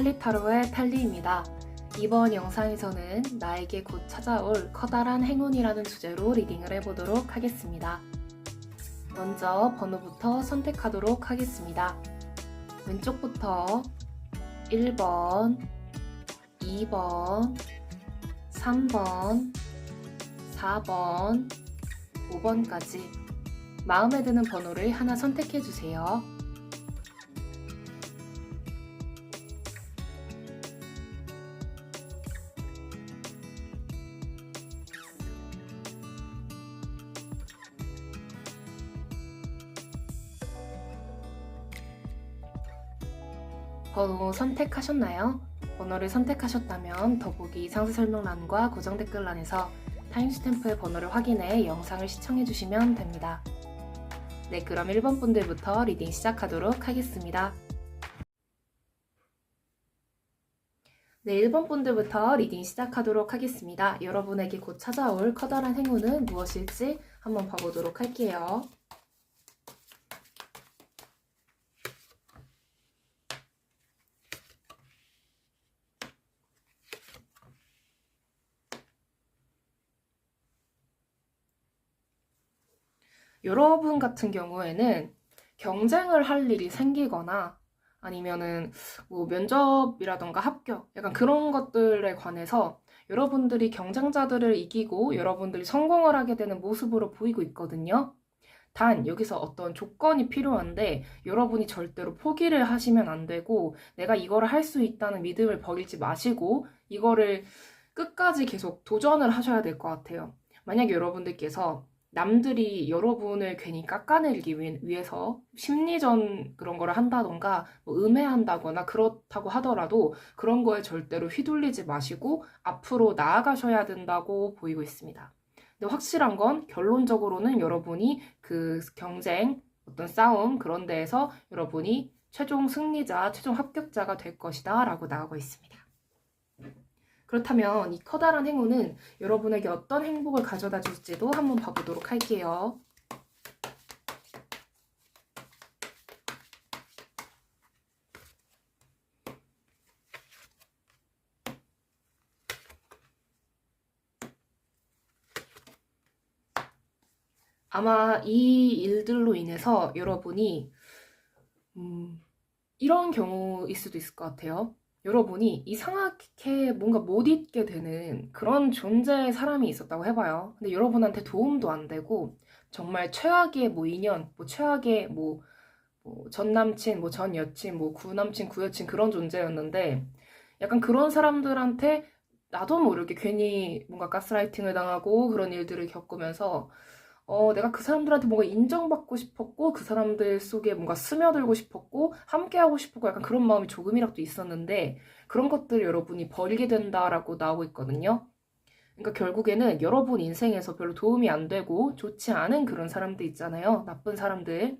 찰리타로의 찰리입니다. 이번 영상에서는 나에게 곧 찾아올 커다란 행운이라는 주제로 리딩을 해보도록 하겠습니다. 먼저 번호부터 선택하도록 하겠습니다. 왼쪽부터 1번, 2번, 3번, 4번, 5번까지 마음에 드는 번호를 하나 선택해주세요. 번호 선택하셨나요? 번호를 선택하셨다면 더보기 상세 설명란과 고정 댓글란에서 타임스탬프의 번호를 확인해 영상을 시청해주시면 됩니다. 네, 그럼 1번 분들부터 리딩 시작하도록 하겠습니다. 네, 1번 분들부터 리딩 시작하도록 하겠습니다. 여러분에게 곧 찾아올 커다란 행운은 무엇일지 한번 봐보도록 할게요. 여러분 같은 경우에는 경쟁을 할 일이 생기거나 아니면은 뭐 면접이라던가 합격, 약간 그런 것들에 관해서 여러분들이 경쟁자들을 이기고 여러분들이 성공을 하게 되는 모습으로 보이고 있거든요. 단 여기서 어떤 조건이 필요한데 여러분이 절대로 포기를 하시면 안 되고 내가 이거를 할 수 있다는 믿음을 버리지 마시고 이거를 끝까지 계속 도전을 하셔야 될 것 같아요. 만약에 여러분들께서 남들이 여러분을 괜히 깎아내리기 위해서 심리전 그런 거를 한다던가 뭐 음해한다거나 그렇다고 하더라도 그런 거에 절대로 휘둘리지 마시고 앞으로 나아가셔야 된다고 보이고 있습니다. 근데 확실한 건 결론적으로는 여러분이 그 경쟁, 어떤 싸움 그런 데에서 여러분이 최종 승리자, 최종 합격자가 될 것이다 라고 나오고 있습니다. 그렇다면 이 커다란 행운은 여러분에게 어떤 행복을 가져다 줄지도 한번 봐보도록 할게요. 아마 이 일들로 인해서 여러분이 이런 경우일 수도 있을 것 같아요. 여러분이 이상하게 뭔가 못 잊게 되는 그런 존재의 사람이 있었다고 해봐요. 근데 여러분한테 도움도 안 되고 정말 최악의 뭐 인연, 뭐 최악의 뭐 전 남친, 뭐 전 여친, 뭐 구남친, 구여친 그런 존재였는데 약간 그런 사람들한테 나도 모르게 괜히 뭔가 가스라이팅을 당하고 그런 일들을 겪으면서 내가 그 사람들한테 뭔가 인정받고 싶었고 그 사람들 속에 뭔가 스며들고 싶었고 함께하고 싶었고 약간 그런 마음이 조금이라도 있었는데 그런 것들을 여러분이 버리게 된다라고 나오고 있거든요. 그러니까 결국에는 여러분 인생에서 별로 도움이 안 되고 좋지 않은 그런 사람들 있잖아요. 나쁜 사람들.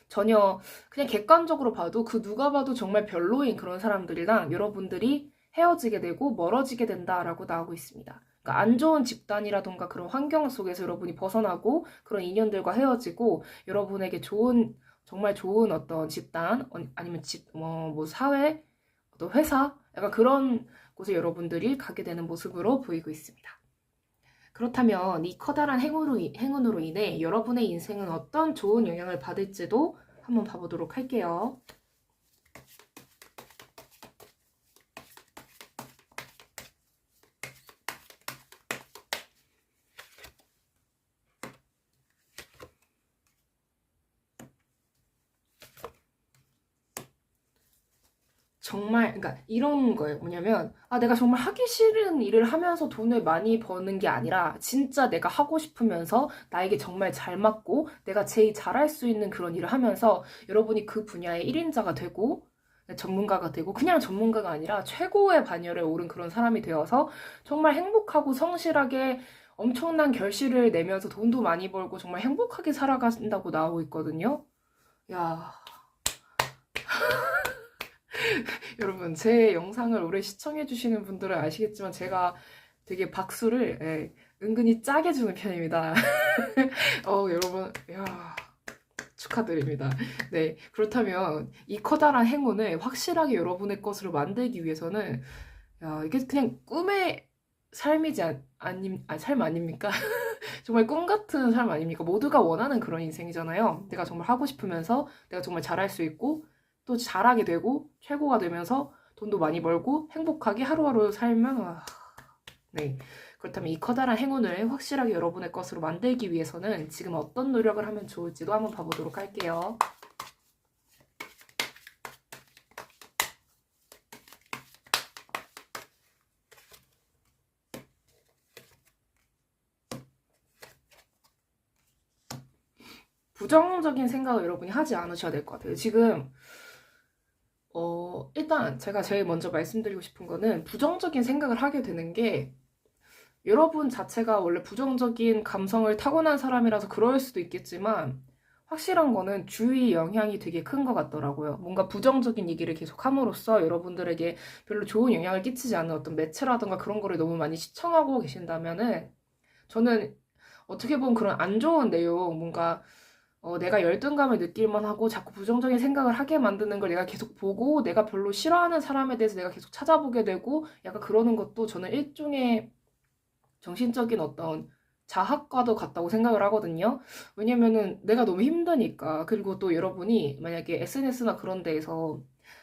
전혀 그냥 객관적으로 봐도 그 누가 봐도 정말 별로인 그런 사람들이랑 여러분들이 헤어지게 되고 멀어지게 된다라고 나오고 있습니다. 그러니까 안 좋은 집단이라던가 그런 환경 속에서 여러분이 벗어나고 그런 인연들과 헤어지고 여러분에게 좋은 정말 좋은 어떤 집단 아니면 뭐 사회 어떤 회사 약간 그런 곳에 여러분들이 가게 되는 모습으로 보이고 있습니다. 그렇다면 이 커다란 행운으로 인해 여러분의 인생은 어떤 좋은 영향을 받을지도 한번 봐보도록 할게요. 정말 그러니까 이런 거예요. 뭐냐면 내가 정말 하기 싫은 일을 하면서 돈을 많이 버는 게 아니라 진짜 내가 하고 싶으면서 나에게 정말 잘 맞고 내가 제일 잘할 수 있는 그런 일을 하면서 여러분이 그 분야의 1인자가 되고 전문가가 되고 그냥 전문가가 아니라 최고의 반열에 오른 그런 사람이 되어서 정말 행복하고 성실하게 엄청난 결실을 내면서 돈도 많이 벌고 정말 행복하게 살아간다고 나오고 있거든요. 야. 여러분 제 영상을 오래 시청해주시는 분들은 아시겠지만 제가 되게 박수를 은근히 짜게 주는 편입니다. 여러분 야 축하드립니다. 네, 그렇다면 이 커다란 행운을 확실하게 여러분의 것으로 만들기 위해서는 야, 이게 그냥 꿈의 삶이지 삶 아닙니까? 정말 꿈 같은 삶 아닙니까? 모두가 원하는 그런 인생이잖아요. 내가 정말 하고 싶으면서 내가 정말 잘할 수 있고 또 잘하게 되고 최고가 되면서 돈도 많이 벌고 행복하게 하루하루 살면 네. 그렇다면 이 커다란 행운을 확실하게 여러분의 것으로 만들기 위해서는 지금 어떤 노력을 하면 좋을지도 한번 봐보도록 할게요. 부정적인 생각을 여러분이 하지 않으셔야 될 것 같아요. 지금 일단 제가 제일 먼저 말씀드리고 싶은 거는 부정적인 생각을 하게 되는 게 여러분 자체가 원래 부정적인 감성을 타고난 사람이라서 그럴 수도 있겠지만 확실한 거는 주위 영향이 되게 큰 것 같더라고요. 뭔가 부정적인 얘기를 계속 함으로써 여러분들에게 별로 좋은 영향을 끼치지 않는 어떤 매체라든가 그런 거를 너무 많이 시청하고 계신다면은 저는 어떻게 보면 그런 안 좋은 내용, 뭔가 내가 열등감을 느낄만 하고 자꾸 부정적인 생각을 하게 만드는 걸 내가 계속 보고 내가 별로 싫어하는 사람에 대해서 내가 계속 찾아보게 되고 약간 그러는 것도 저는 일종의 정신적인 어떤 자학과도 같다고 생각을 하거든요. 왜냐면은 내가 너무 힘드니까. 그리고 또 여러분이 만약에 SNS나 그런 데에서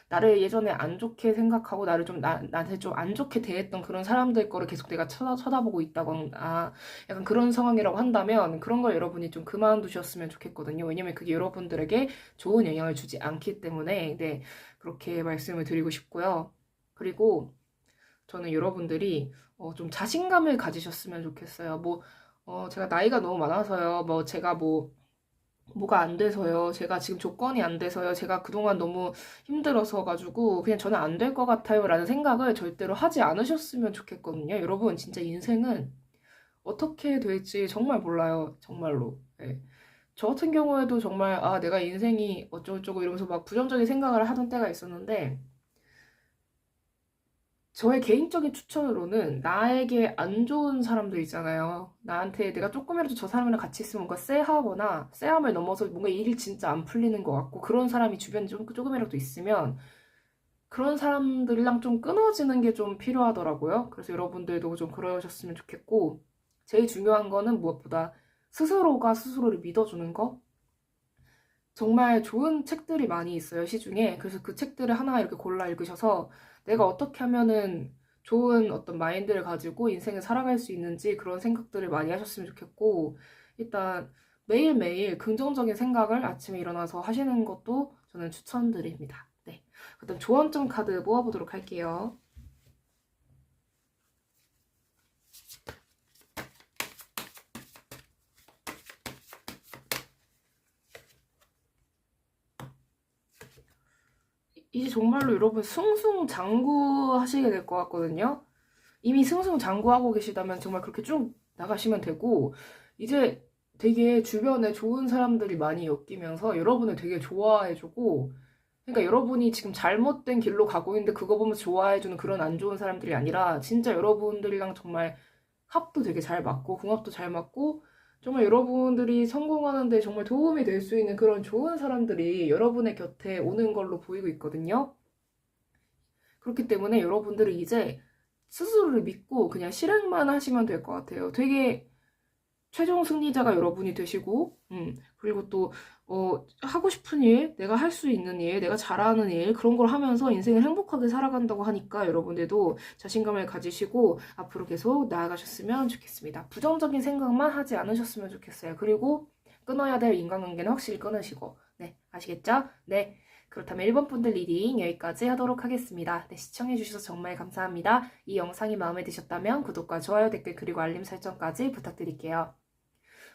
나를 예전에 안 좋게 생각하고 나를 좀 나한테 좀 안 좋게 대했던 그런 사람들 거를 계속 내가 쳐다보고 있다거나 약간 그런 상황이라고 한다면 그런 걸 여러분이 좀 그만두셨으면 좋겠거든요. 왜냐면 그게 여러분들에게 좋은 영향을 주지 않기 때문에 네, 그렇게 말씀을 드리고 싶고요. 그리고 저는 여러분들이 좀 자신감을 가지셨으면 좋겠어요. 뭐, 제가 나이가 너무 많아서요. 뭐, 제가 뭐가 안 돼서요. 제가 지금 조건이 안 돼서요. 제가 그동안 너무 힘들어서 가지고 그냥 저는 안 될 것 같아요. 라는 생각을 절대로 하지 않으셨으면 좋겠거든요. 여러분, 진짜 인생은 어떻게 될지 정말 몰라요. 정말로. 네. 저 같은 경우에도 정말, 내가 인생이 어쩌고저쩌고 이러면서 막 부정적인 생각을 하던 때가 있었는데, 저의 개인적인 추천으로는 나에게 안 좋은 사람들 있잖아요. 나한테 내가 조금이라도 저 사람이랑 같이 있으면 뭔가 쎄하거나 쎄함을 넘어서 뭔가 일이 진짜 안 풀리는 것 같고 그런 사람이 주변에 조금이라도 있으면 그런 사람들이랑 좀 끊어지는 게 좀 필요하더라고요. 그래서 여러분들도 좀 그러셨으면 좋겠고 제일 중요한 거는 무엇보다 스스로가 스스로를 믿어주는 거? 정말 좋은 책들이 많이 있어요, 시중에. 그래서 그 책들을 하나 이렇게 골라 읽으셔서 내가 어떻게 하면은 좋은 어떤 마인드를 가지고 인생을 살아갈 수 있는지 그런 생각들을 많이 하셨으면 좋겠고, 일단 매일매일 긍정적인 생각을 아침에 일어나서 하시는 것도 저는 추천드립니다. 네. 그다음 조언점 카드 모아보도록 할게요. 이제 정말로 여러분 승승장구 하시게 될 것 같거든요. 이미 승승장구하고 계시다면 정말 그렇게 쭉 나가시면 되고, 이제 되게 주변에 좋은 사람들이 많이 엮이면서 여러분을 되게 좋아해주고, 그러니까 여러분이 지금 잘못된 길로 가고 있는데 그거 보면서 좋아해주는 그런 안 좋은 사람들이 아니라 진짜 여러분들이랑 정말 합도 되게 잘 맞고 궁합도 잘 맞고 정말 여러분들이 성공하는데 정말 도움이 될 수 있는 그런 좋은 사람들이 여러분의 곁에 오는 걸로 보이고 있거든요. 그렇기 때문에 여러분들은 이제 스스로를 믿고 그냥 실행만 하시면 될 것 같아요. 되게 최종 승리자가 여러분이 되시고, 그리고 또, 하고 싶은 일, 내가 할 수 있는 일, 내가 잘하는 일, 그런 걸 하면서 인생을 행복하게 살아간다고 하니까 여러분들도 자신감을 가지시고 앞으로 계속 나아가셨으면 좋겠습니다. 부정적인 생각만 하지 않으셨으면 좋겠어요. 그리고 끊어야 될 인간관계는 확실히 끊으시고, 네, 아시겠죠? 네. 그렇다면 1번 분들 리딩 여기까지 하도록 하겠습니다. 네, 시청해주셔서 정말 감사합니다. 이 영상이 마음에 드셨다면 구독과 좋아요, 댓글, 그리고 알림 설정까지 부탁드릴게요.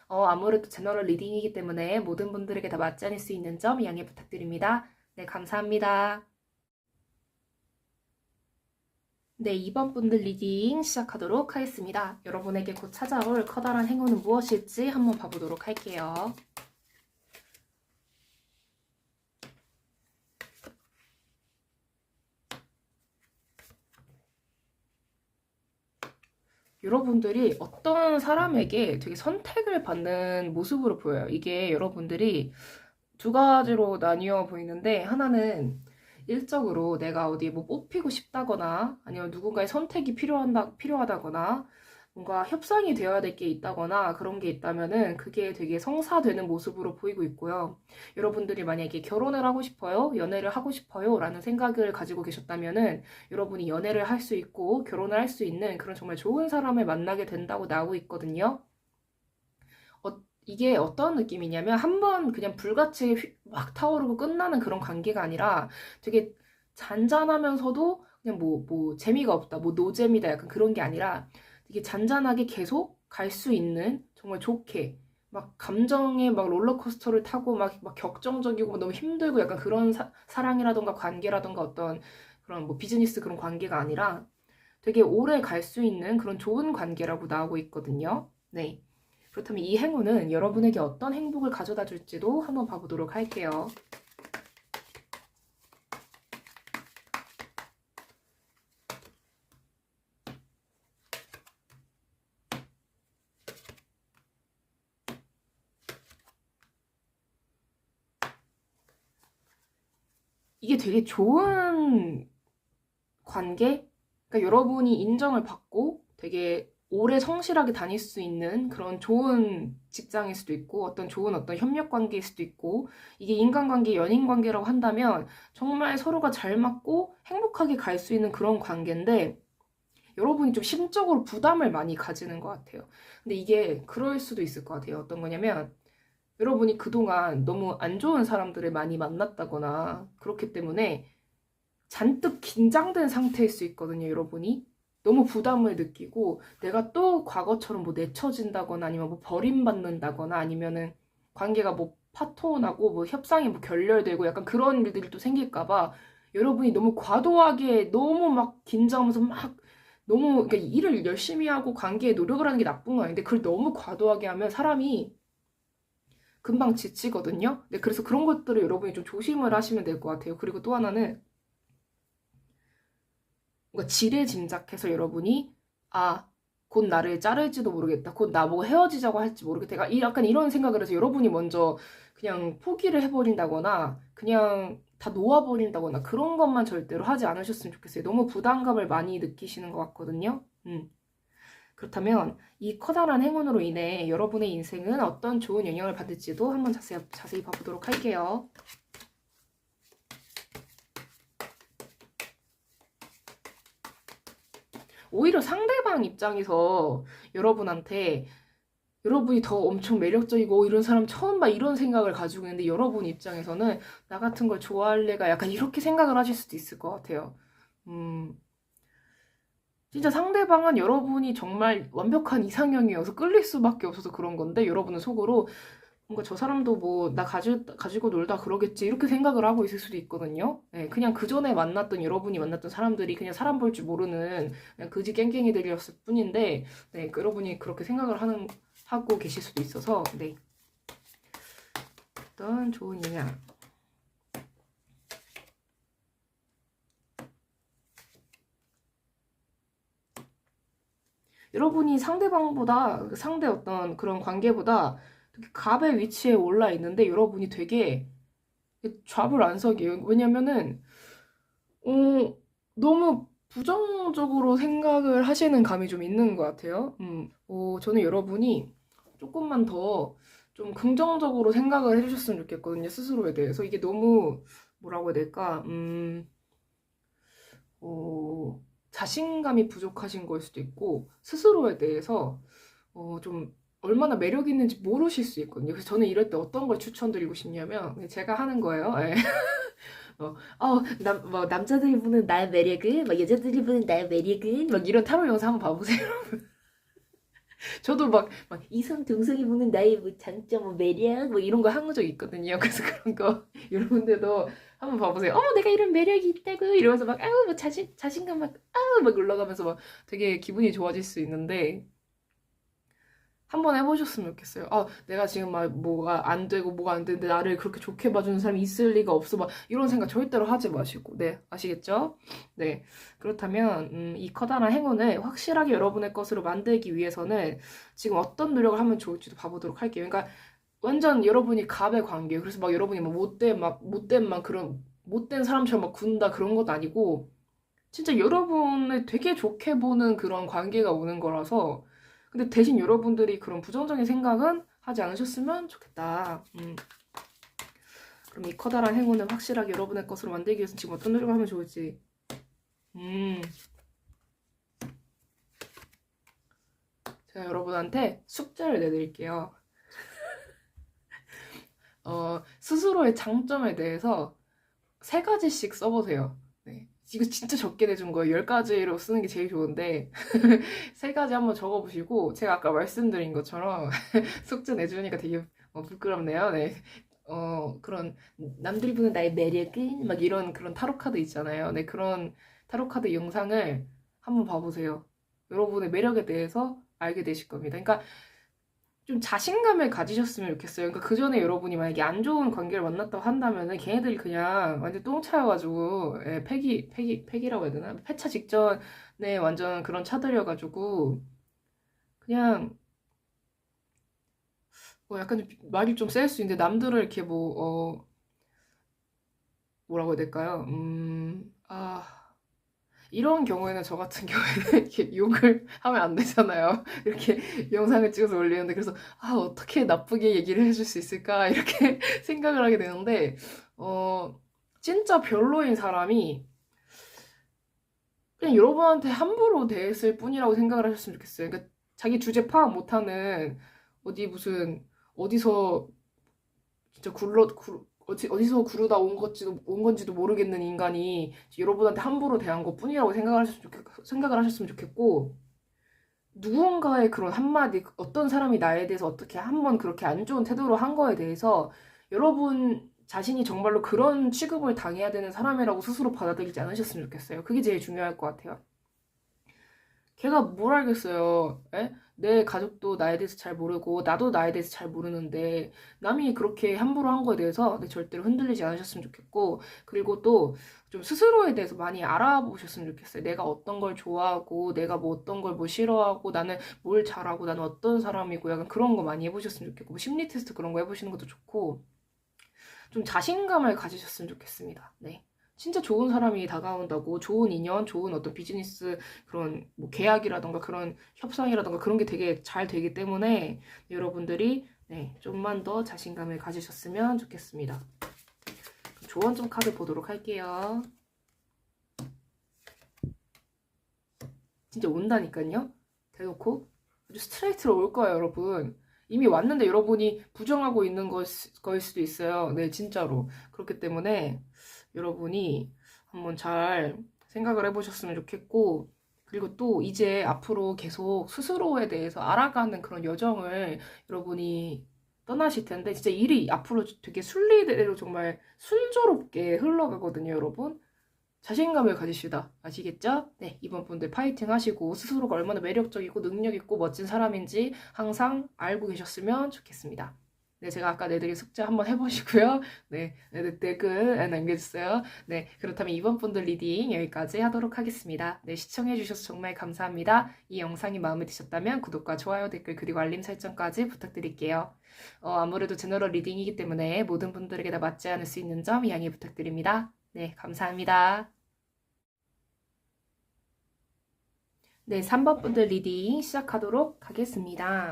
아무래도 제너럴 리딩이기 때문에 모든 분들에게 다 맞지 않을 수 있는 점 양해 부탁드립니다. 네, 감사합니다. 네, 2번 분들 리딩 시작하도록 하겠습니다. 여러분에게 곧 찾아올 커다란 행운은 무엇일지 한번 봐보도록 할게요. 여러분들이 어떤 사람에게 되게 선택을 받는 모습으로 보여요. 이게 여러분들이 두 가지로 나뉘어 보이는데, 하나는 일적으로 내가 어디 뭐 뽑히고 싶다거나 아니면 누군가의 선택이 필요하다거나 뭔가 협상이 되어야 될 게 있다거나 그런 게 있다면은 그게 되게 성사되는 모습으로 보이고 있고요. 여러분들이 만약에 결혼을 하고 싶어요, 연애를 하고 싶어요 라는 생각을 가지고 계셨다면은 여러분이 연애를 할 수 있고 결혼을 할 수 있는 그런 정말 좋은 사람을 만나게 된다고 나오고 있거든요. 이게 어떤 느낌이냐면 한 번 그냥 불같이 막 타오르고 끝나는 그런 관계가 아니라 되게 잔잔하면서도 그냥 뭐 재미가 없다, 뭐 노잼이다 약간 그런 게 아니라 되게 잔잔하게 계속 갈 수 있는 정말 좋게 막 감정의 막 롤러코스터를 타고 막 격정적이고 너무 힘들고 약간 그런 사랑이라던가 관계라던가 어떤 그런 뭐 비즈니스 그런 관계가 아니라 되게 오래 갈 수 있는 그런 좋은 관계라고 나오고 있거든요. 네. 그렇다면 이 행운은 여러분에게 어떤 행복을 가져다 줄지도 한번 봐보도록 할게요. 이게 되게 좋은 관계? 그러니까 여러분이 인정을 받고 되게 오래 성실하게 다닐 수 있는 그런 좋은 직장일 수도 있고 어떤 협력 관계일 수도 있고 이게 인간관계, 연인관계라고 한다면 정말 서로가 잘 맞고 행복하게 갈 수 있는 그런 관계인데 여러분이 좀 심적으로 부담을 많이 가지는 것 같아요. 근데 이게 그럴 수도 있을 것 같아요. 어떤 거냐면 여러분이 그동안 너무 안 좋은 사람들을 많이 만났다거나 그렇기 때문에 잔뜩 긴장된 상태일 수 있거든요, 여러분이. 너무 부담을 느끼고 내가 또 과거처럼 뭐 내쳐진다거나 아니면 뭐 버림받는다거나 아니면은 관계가 뭐 파토나고 뭐 협상이 뭐 결렬되고 약간 그런 일들이 또 생길까봐 여러분이 너무 과도하게 너무 막 긴장하면서 막 너무 그러니까 일을 열심히 하고 관계에 노력을 하는 게 나쁜 건 아닌데 그걸 너무 과도하게 하면 사람이 금방 지치거든요. 네, 그래서 그런 것들을 여러분이 좀 조심을 하시면 될 것 같아요. 그리고 또 하나는 뭔가 지레짐작해서 여러분이 곧 나를 자를지도 모르겠다. 곧 나보고 헤어지자고 할지 모르겠다. 약간 이런 생각을 해서 여러분이 먼저 그냥 포기를 해버린다거나 그냥 다 놓아버린다거나 그런 것만 절대로 하지 않으셨으면 좋겠어요. 너무 부담감을 많이 느끼시는 것 같거든요. 그렇다면 이 커다란 행운으로 인해 여러분의 인생은 어떤 좋은 영향을 받을지도 한번 자세히 봐보도록 할게요. 오히려 상대방 입장에서 여러분한테 여러분이 더 엄청 매력적이고 이런 사람 처음 봐 이런 생각을 가지고 있는데 여러분 입장에서는 나 같은 걸 좋아할래가 약간 이렇게 생각을 하실 수도 있을 것 같아요. 진짜 상대방은 여러분이 정말 완벽한 이상형이어서 끌릴 수밖에 없어서 그런 건데 여러분은 속으로 뭔가 저 사람도 뭐 나 가지고 놀다 그러겠지 이렇게 생각을 하고 있을 수도 있거든요. 네, 그냥 그 전에 여러분이 만났던 사람들이 그냥 사람 볼 줄 모르는 그냥 그지 깽깽이들이었을 뿐인데 네, 여러분이 그렇게 생각을 하고 계실 수도 있어서 네. 어떤 좋은 영향. 여러분이 상대 어떤 그런 관계보다 되게 갑의 위치에 올라 있는데 여러분이 되게 좌불 안석이에요. 왜냐면은 너무 부정적으로 생각을 하시는 감이 좀 있는 것 같아요. 저는 여러분이 조금만 더 좀 긍정적으로 생각을 해주셨으면 좋겠거든요. 스스로에 대해서. 이게 너무 뭐라고 해야 될까? 자신감이 부족하신 걸 수도 있고 스스로에 대해서 좀 얼마나 매력 있는지 모르실 수 있거든요. 그래서 저는 이럴 때 어떤 걸 추천드리고 싶냐면 제가 하는 거예요. 예. 남자들이 보는 나의 매력은 막 여자들이 보는 나의 매력은 막 이런 타로 영상 한번 봐보세요. 저도 막 이성 동성이 보는 나의 뭐 장점, 뭐 매력 뭐 이런 거 한 적 있거든요. 그래서 그런 거 여러분들도 한번 봐보세요. 내가 이런 매력이 있다고 이러면서 막 아우 뭐 자신감 막 올라가면서 막 되게 기분이 좋아질 수 있는데 한번 해보셨으면 좋겠어요. 내가 지금 막 뭐가 안 되고 뭐가 안 되는데 나를 그렇게 좋게 봐주는 사람이 있을 리가 없어. 막 이런 생각 절대로 하지 마시고. 네, 아시겠죠? 네. 그렇다면, 이 커다란 행운을 확실하게 여러분의 것으로 만들기 위해서는 지금 어떤 노력을 하면 좋을지도 봐보도록 할게요. 그러니까 완전 여러분이 갑의 관계예요. 그래서 막 여러분이 막 못된 그런 못된 사람처럼 막 군다 그런 것도 아니고 진짜 여러분을 되게 좋게 보는 그런 관계가 오는 거라서 근데 대신 여러분들이 그런 부정적인 생각은 하지 않으셨으면 좋겠다. 그럼 이 커다란 행운을 확실하게 여러분의 것으로 만들기 위해서 지금 어떤 노력을 하면 좋을지. 제가 여러분한테 숙제를 내드릴게요. 스스로의 장점에 대해서 3가지씩 써보세요. 네. 이거 진짜 적게 내준 거예요. 10가지로 쓰는 게 제일 좋은데 3가지 한번 적어보시고 제가 아까 말씀드린 것처럼 숙제 내주니까 되게 부끄럽네요. 네. 그런 남들이 보는 나의 매력은 막 이런 그런 타로 카드 있잖아요. 네, 그런 타로 카드 영상을 한번 봐보세요. 여러분의 매력에 대해서 알게 되실 겁니다. 그러니까 좀 자신감을 가지셨으면 좋겠어요. 그러니까 그 전에 여러분이 만약에 안 좋은 관계를 만났다고 한다면은 걔네들이 그냥 완전 똥 차여가지고 예, 폐기라고 해야 되나? 폐차 직전에 완전 그런 차들여가지고 그냥 약간 좀 말이 좀 셀 수 있는데 남들을 이렇게 뭐라고 해야 될까요? 이런 경우에는 저 같은 경우에는 이렇게 욕을 하면 안 되잖아요. 이렇게 영상을 찍어서 올리는데 그래서 어떻게 나쁘게 얘기를 해줄 수 있을까 이렇게 생각을 하게 되는데 진짜 별로인 사람이 그냥 여러분한테 함부로 대했을 뿐이라고 생각을 하셨으면 좋겠어요. 그러니까 자기 주제 파악 못하는 어디서 진짜 어디서 구르다 온 건지도 모르겠는 인간이 여러분한테 함부로 대한 것 뿐이라고 생각을 하셨으면 좋겠고, 누군가의 그런 한마디, 어떤 사람이 나에 대해서 어떻게 한번 그렇게 안 좋은 태도로 한 거에 대해서 여러분 자신이 정말로 그런 취급을 당해야 되는 사람이라고 스스로 받아들이지 않으셨으면 좋겠어요. 그게 제일 중요할 것 같아요. 걔가 뭘 알겠어요. 에? 내 가족도 나에 대해서 잘 모르고 나도 나에 대해서 잘 모르는데 남이 그렇게 함부로 한 거에 대해서 절대로 흔들리지 않으셨으면 좋겠고 그리고 또 좀 스스로에 대해서 많이 알아보셨으면 좋겠어요. 내가 어떤 걸 좋아하고 내가 뭐 어떤 걸 뭐 싫어하고 나는 뭘 잘하고 나는 어떤 사람이고 약간 그런 거 많이 해보셨으면 좋겠고 뭐 심리 테스트 그런 거 해보시는 것도 좋고 좀 자신감을 가지셨으면 좋겠습니다. 네. 진짜 좋은 사람이 다가온다고 좋은 인연, 좋은 어떤 비즈니스 그런 뭐 계약이라던가 그런 협상이라던가 그런 게 되게 잘 되기 때문에 여러분들이 네, 좀만 더 자신감을 가지셨으면 좋겠습니다. 조언 좀 카드 보도록 할게요. 진짜 온다니까요. 대놓고 아주 스트레이트로 올 거예요, 여러분. 이미 왔는데 여러분이 부정하고 있는 거일 수도 있어요. 네, 진짜로. 그렇기 때문에 여러분이 한번 잘 생각을 해보셨으면 좋겠고, 그리고 또 이제 앞으로 계속 스스로에 대해서 알아가는 그런 여정을 여러분이 떠나실 텐데, 진짜 일이 앞으로 되게 순리대로 정말 순조롭게 흘러가거든요, 여러분. 자신감을 가지시다. 아시겠죠? 네, 이번 분들 파이팅 하시고 스스로가 얼마나 매력적이고 능력있고 멋진 사람인지 항상 알고 계셨으면 좋겠습니다. 네, 제가 아까 내드린 숙제 한번 해보시고요. 네, 댓글 남겨주세요. 네, 그렇다면 이번 분들 리딩 여기까지 하도록 하겠습니다. 네, 시청해주셔서 정말 감사합니다. 이 영상이 마음에 드셨다면 구독과 좋아요, 댓글, 그리고 알림 설정까지 부탁드릴게요. 아무래도 제너럴 리딩이기 때문에 모든 분들에게 다 맞지 않을 수 있는 점 양해 부탁드립니다. 네, 감사합니다. 네, 3번 분들 리딩 시작하도록 하겠습니다.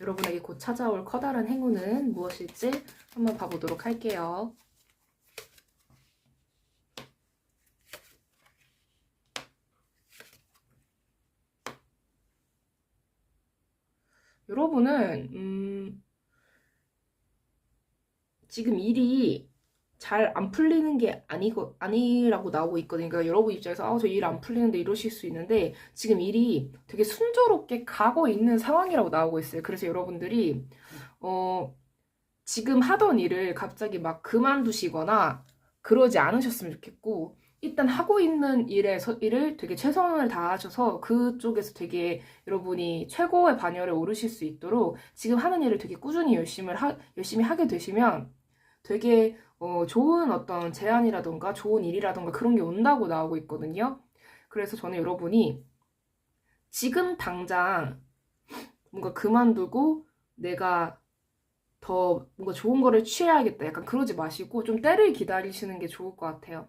여러분에게 곧 찾아올 커다란 행운은 무엇일지 한번 봐보도록 할게요. 여러분은 지금 일이 잘 안 풀리는 게 아니라고 나오고 있거든요. 그러니까 여러분 입장에서 저 일 안 풀리는데 이러실 수 있는데 지금 일이 되게 순조롭게 가고 있는 상황이라고 나오고 있어요. 그래서 여러분들이 지금 하던 일을 갑자기 막 그만두시거나 그러지 않으셨으면 좋겠고 일단 하고 있는 일을 되게 최선을 다하셔서 그쪽에서 되게 여러분이 최고의 반열에 오르실 수 있도록 지금 하는 일을 되게 꾸준히 열심히 하게 되시면 되게 좋은 어떤 제안이라던가 좋은 일이라던가 그런 게 온다고 나오고 있거든요. 그래서 저는 여러분이 지금 당장 뭔가 그만두고 내가 더 뭔가 좋은 거를 취해야겠다. 약간 그러지 마시고 좀 때를 기다리시는 게 좋을 것 같아요.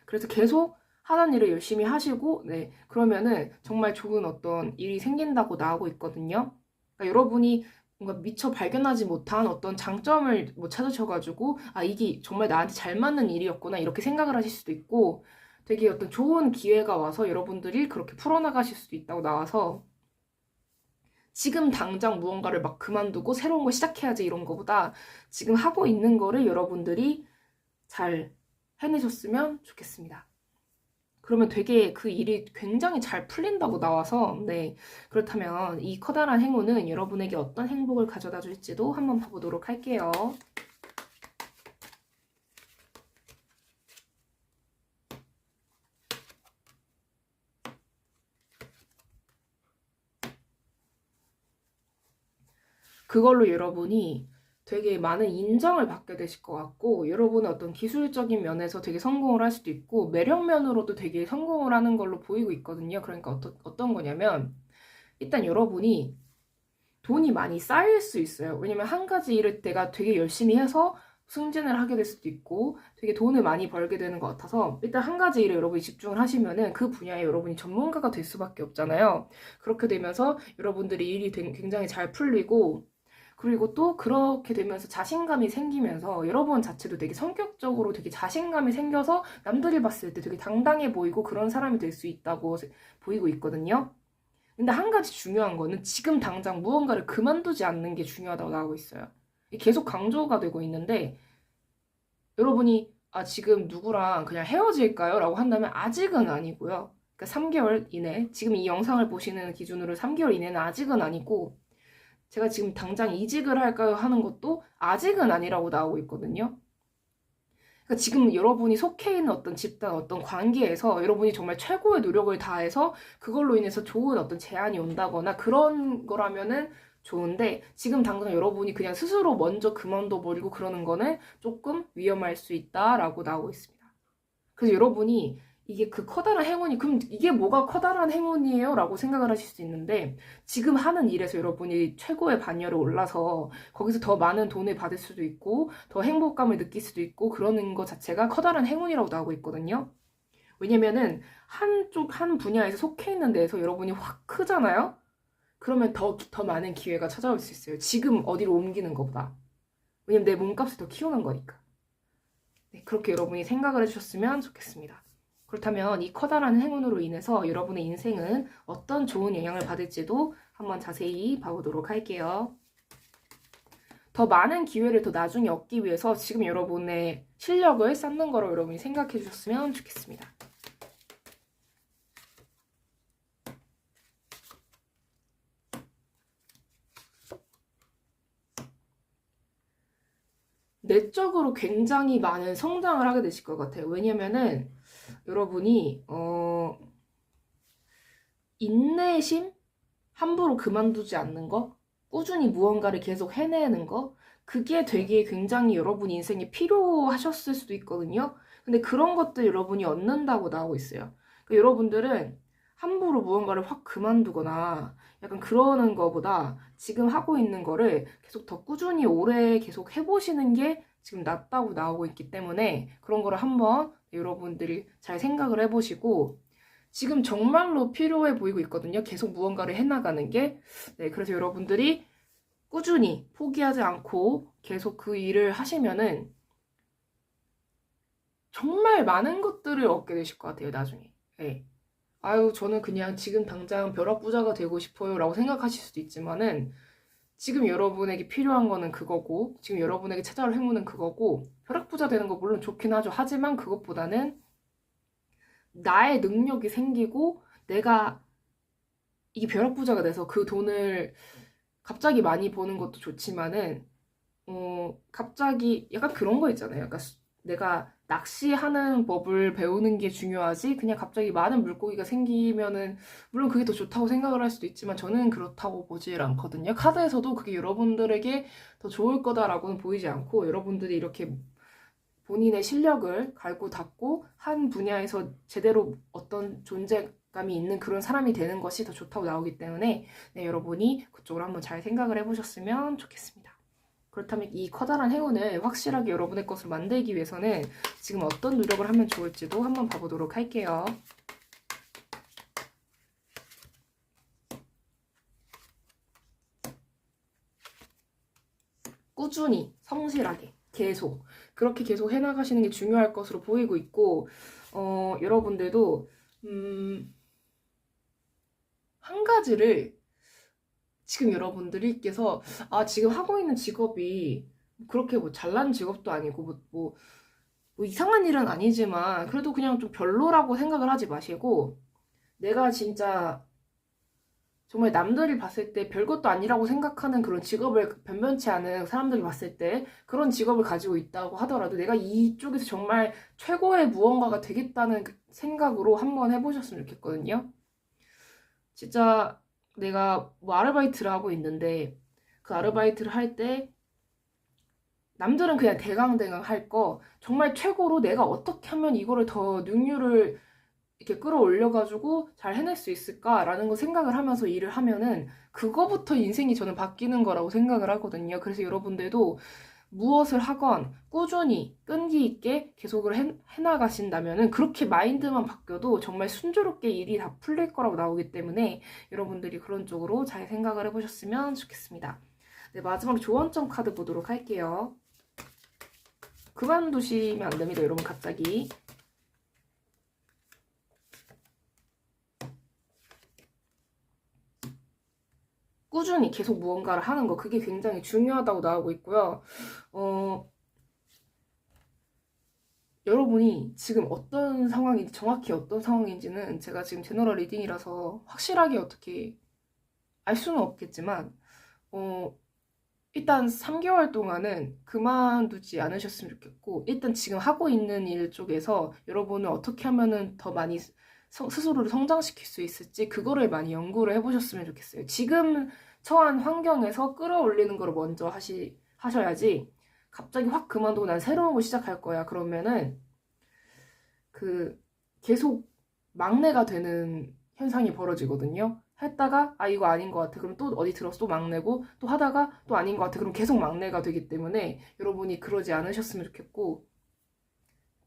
그래서 계속 하던 일을 열심히 하시고, 네. 그러면은 정말 좋은 어떤 일이 생긴다고 나오고 있거든요. 그러니까 여러분이 뭔가 미처 발견하지 못한 어떤 장점을 뭐 찾으셔가지고, 아, 이게 정말 나한테 잘 맞는 일이었구나. 이렇게 생각을 하실 수도 있고, 되게 어떤 좋은 기회가 와서 여러분들이 그렇게 풀어나가실 수도 있다고 나와서, 지금 당장 무언가를 막 그만두고 새로운 걸 시작해야지 이런 거보다 지금 하고 있는 거를 여러분들이 잘 해내셨으면 좋겠습니다. 그러면 되게 그 일이 굉장히 잘 풀린다고 나와서, 네. 그렇다면 이 커다란 행운은 여러분에게 어떤 행복을 가져다 줄지도 한번 봐보도록 할게요. 그걸로 여러분이 되게 많은 인정을 받게 되실 것 같고, 여러분은 어떤 기술적인 면에서 되게 성공을 할 수도 있고, 매력 면으로도 되게 성공을 하는 걸로 보이고 있거든요. 그러니까 어떤 거냐면, 일단 여러분이 돈이 많이 쌓일 수 있어요. 왜냐면 한 가지 일을 내가 되게 열심히 해서 승진을 하게 될 수도 있고 되게 돈을 많이 벌게 되는 것 같아서 일단 한 가지 일에 여러분이 집중을 하시면은 그 분야에 여러분이 전문가가 될 수밖에 없잖아요. 그렇게 되면서 여러분들이 일이 굉장히 잘 풀리고 그리고 또 그렇게 되면서 자신감이 생기면서 여러분 자체도 되게 성격적으로 되게 자신감이 생겨서 남들이 봤을 때 되게 당당해 보이고 그런 사람이 될 수 있다고 보이고 있거든요. 근데 한 가지 중요한 거는 지금 당장 무언가를 그만두지 않는 게 중요하다고 나오고 있어요. 계속 강조가 되고 있는데 여러분이 아 지금 누구랑 그냥 헤어질까요? 라고 한다면 아직은 아니고요. 그러니까 3개월 이내 지금 이 영상을 보시는 기준으로 3개월 이내는 아직은 아니고 제가 지금 당장 이직을 할까요? 하는 것도 아직은 아니라고 나오고 있거든요. 그러니까 지금 여러분이 속해 있는 어떤 집단, 어떤 관계에서 여러분이 정말 최고의 노력을 다해서 그걸로 인해서 좋은 어떤 제안이 온다거나 그런 거라면은 좋은데 지금 당장 여러분이 그냥 스스로 먼저 그만둬 버리고 그러는 거는 조금 위험할 수 있다라고 나오고 있습니다. 그래서 여러분이 이게 그 커다란 행운이 그럼 이게 뭐가 커다란 행운이에요? 라고 생각을 하실 수 있는데 지금 하는 일에서 여러분이 최고의 반열에 올라서 거기서 더 많은 돈을 받을 수도 있고 더 행복감을 느낄 수도 있고 그러는 것 자체가 커다란 행운이라고 나오고 있거든요. 왜냐면은 한쪽 한 분야에서 속해 있는 데에서 여러분이 확 크잖아요? 그러면 더 많은 기회가 찾아올 수 있어요. 지금 어디로 옮기는 것보다. 왜냐면 내 몸값을 더 키우는 거니까. 네, 그렇게 여러분이 생각을 해주셨으면 좋겠습니다. 그렇다면 이 커다란 행운으로 인해서 여러분의 인생은 어떤 좋은 영향을 받을지도 한번 자세히 봐보도록 할게요. 더 많은 기회를 더 나중에 얻기 위해서 지금 여러분의 실력을 쌓는 거로 여러분이 생각해 주셨으면 좋겠습니다. 내적으로 굉장히 많은 성장을 하게 되실 것 같아요. 왜냐면은 여러분이 인내심? 함부로 그만두지 않는 거? 꾸준히 무언가를 계속 해내는 거? 그게 되게 굉장히 여러분 인생에 필요하셨을 수도 있거든요. 근데 그런 것들 여러분이 얻는다고 나오고 있어요. 그러니까 여러분들은 함부로 무언가를 확 그만두거나 약간 그러는 거보다 지금 하고 있는 거를 계속 더 꾸준히 오래 계속 해보시는 게 지금 낫다고 나오고 있기 때문에 그런 거를 한번 여러분들이 잘 생각을 해보시고 지금 정말로 필요해 보이고 있거든요. 계속 무언가를 해나가는 게. 네, 그래서 여러분들이 꾸준히 포기하지 않고 계속 그 일을 하시면은 정말 많은 것들을 얻게 되실 것 같아요, 나중에. 네. 아유, 저는 그냥 지금 당장 벼락부자가 되고 싶어요 라고 생각하실 수도 있지만은 지금 여러분에게 필요한 거는 그거고 지금 여러분에게 찾아올 행운은 그거고 벼락부자 되는 거 물론 좋긴 하죠. 하지만 그것보다는 나의 능력이 생기고 내가 이게 벼락부자가 돼서 그 돈을 갑자기 많이 버는 것도 좋지만은 갑자기 약간 그런 거 있잖아요. 약간 내가 낚시하는 법을 배우는 게 중요하지 그냥 갑자기 많은 물고기가 생기면은 물론 그게 더 좋다고 생각을 할 수도 있지만 저는 그렇다고 보질 않거든요. 카드에서도 그게 여러분들에게 더 좋을 거다라고는 보이지 않고 여러분들이 이렇게 본인의 실력을 갈고 닦고 한 분야에서 제대로 어떤 존재감이 있는 그런 사람이 되는 것이 더 좋다고 나오기 때문에 네, 여러분이 그쪽으로 한번 잘 생각을 해보셨으면 좋겠습니다. 그렇다면 이 커다란 행운을 확실하게 여러분의 것으로 만들기 위해서는 지금 어떤 노력을 하면 좋을지도 한번 봐보도록 할게요. 꾸준히, 성실하게, 계속 그렇게 계속 해나가시는 게 중요할 것으로 보이고 있고, 여러분들도 한 가지를 지금 여러분들께서 지금 하고 있는 직업이 그렇게 뭐 잘난 직업도 아니고 뭐 이상한 일은 아니지만 그래도 그냥 좀 별로라고 생각을 하지 마시고, 내가 진짜 정말 남들이 봤을 때 별것도 아니라고 생각하는 그런 직업을, 변변치 않은 사람들이 봤을 때 그런 직업을 가지고 있다고 하더라도 내가 이쪽에서 정말 최고의 무언가가 되겠다는 생각으로 한번 해보셨으면 좋겠거든요. 진짜 내가 뭐 아르바이트를 하고 있는데 그 아르바이트를 할 때 남들은 그냥 대강대강 할 거 정말 최고로 내가 어떻게 하면 이거를 더 능률을 이렇게 끌어올려가지고 잘 해낼 수 있을까라는 거 생각을 하면서 일을 하면은 그거부터 인생이 저는 바뀌는 거라고 생각을 하거든요. 그래서 여러분들도 무엇을 하건 꾸준히 끈기 있게 계속을 해나가신다면은 그렇게 마인드만 바뀌어도 정말 순조롭게 일이 다 풀릴 거라고 나오기 때문에 여러분들이 그런 쪽으로 잘 생각을 해보셨으면 좋겠습니다. 네, 마지막 조언점 카드 보도록 할게요. 그만두시면 안 됩니다, 여러분. 갑자기. 꾸준히 계속 무언가를 하는 거, 그게 굉장히 중요하다고 나오고 있고요. 여러분이 지금 어떤 상황인지, 정확히 어떤 상황인지는 제가 지금 제너럴 리딩이라서 확실하게 어떻게 알 수는 없겠지만 일단 3개월 동안은 그만두지 않으셨으면 좋겠고, 일단 지금 하고 있는 일 쪽에서 여러분은 어떻게 하면은 더 많이 스스로를 성장시킬 수 있을지 그거를 많이 연구를 해보셨으면 좋겠어요. 지금 처한 환경에서 끌어올리는 걸 먼저 하셔야지 갑자기 확 그만두고 난 새로운 거 시작할 거야 그러면은 계속 막내가 되는 현상이 벌어지거든요. 했다가 이거 아닌 것 같아, 그럼 또 어디 들어서 또 막내고, 또 하다가 또 아닌 것 같아, 그럼 계속 막내가 되기 때문에 여러분이 그러지 않으셨으면 좋겠고,